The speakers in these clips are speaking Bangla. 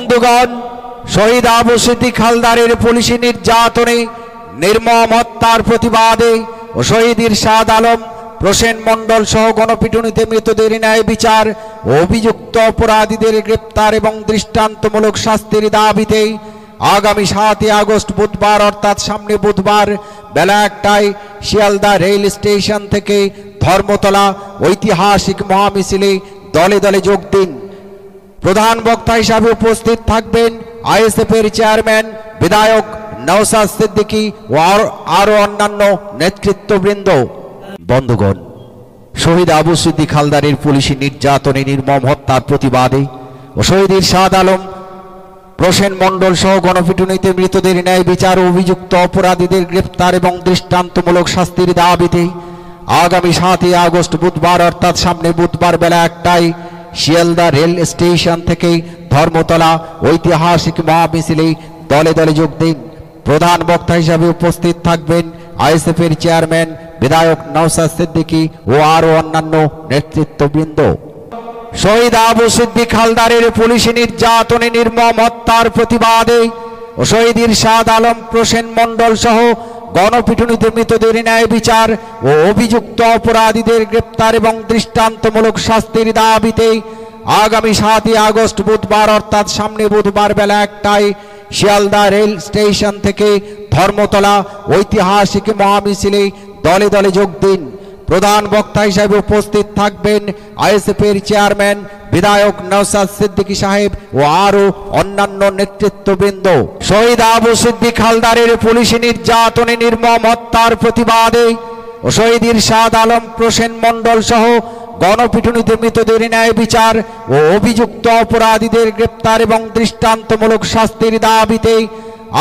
বন্ধুগণ, শহীদ আবু সিদ্দিক হালদারের পুলিশি নির্যাতনে নির্মম হত্যার প্রতিবাদে ও শহীদ ইরশাদ আলম, প্রসেন মণ্ডল সহ গণপিটুনিতে মৃতদের ন্যায় বিচার ও অভিযুক্ত অপরাধীদের গ্রেপ্তার এবং দৃষ্টান্তমূলক শাস্তির দাবিতে আগামী 7 আগস্ট বুধবার অর্থাৎ সামনে বুধবার বেলা 1টায় শিয়ালদা রেল স্টেশন থেকে ধর্মতলা ঐতিহাসিক মহামিছিলে দলে দলে যোগ দিন। প্রধান বক্তা হিসাবে উপস্থিত থাকবেন আইএসএফ এর চেয়ারম্যান বিধায়ক নওশাদ সিদ্দিকী ও আরো অন্যান্য নেতৃত্ববৃন্দ। বন্ধুগণ, শহীদ আবু সিদ্দিক হালদারের পুলিশি নির্যাতনে নির্মম হত্যার প্রতিবাদে ও শহীদ ইরশাদ আলম, প্রসেন মণ্ডল সহ গণপিটুনিতে মৃতদের ন্যায় বিচার ও অভিযুক্ত অপরাধীদের গ্রেপ্তার এবং দৃষ্টান্তমূলক শাস্তির দাবিতে আগামী 7 আগস্ট বুধবার অর্থাৎ সামনে বুধবার বেলা 1টায় শিয়ালদা রেল স্টেশন থেকে ধর্মতলা ঐতিহাসিক মহামিছিলে দলে দলে যোগ দিন। প্রধান বক্তা হিসাবে উপস্থিত থাকবেন আইএসএফ এর চেয়ারম্যান বিধায়ক নওশাদ সিদ্দিকী ও আরো অন্যান্য নেতৃত্ববৃন্দ। শহীদ আবু সিদ্দিক হালদারের পুলিশি নির্যাতনে নির্মম হত্যার প্রতিবাদে ও শহীদ ইরশাদ আলম, প্রসেন মণ্ডল সহ গণপিটুনিতে মৃতদের ন্যায় বিচার ও অভিযুক্ত অপরাধীদের গ্রেপ্তার এবং দৃষ্টান্তমূলক শাস্তির দাবিতে আগামী 7 আগস্ট বুধবার অর্থাৎ সামনে বুধবার বেলা 1টায় শিয়ালদা রেল স্টেশন থেকে ধর্মতলা ঐতিহাসিক মহামিছিলে দলে দলে যোগ দিন। প্রধান বক্তা হিসেবে উপস্থিত থাকবেন আইএসএফ এর চেয়ারম্যান বিধায়ক নওশাদ সিদ্দিকী সাহেব ও আরো অন্যান্য নেতৃত্ববৃন্দ। শহীদ আবু সিদ্দিক হালদারের পুলিশি নির্যাতনে নির্মম হত্যার প্রতিবাদে ও শহীদ ইরশাদ আলম, প্রসেন মণ্ডল সহ গণপিটুনিতে মৃতদের ন্যায় বিচার ও অভিযুক্ত অপরাধীদের গ্রেপ্তার এবং দৃষ্টান্তমূলক শাস্তির দাবিতে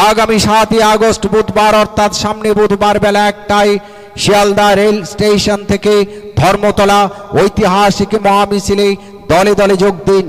আগামী 7 আগস্ট বুধবার অর্থাৎ সামনে বুধবার বেলা 1টায় শিয়ালদা রেল স্টেশন থেকে ধর্মতলা ঐতিহাসিক মহামিছিলে দলে দলে যোগ দিন।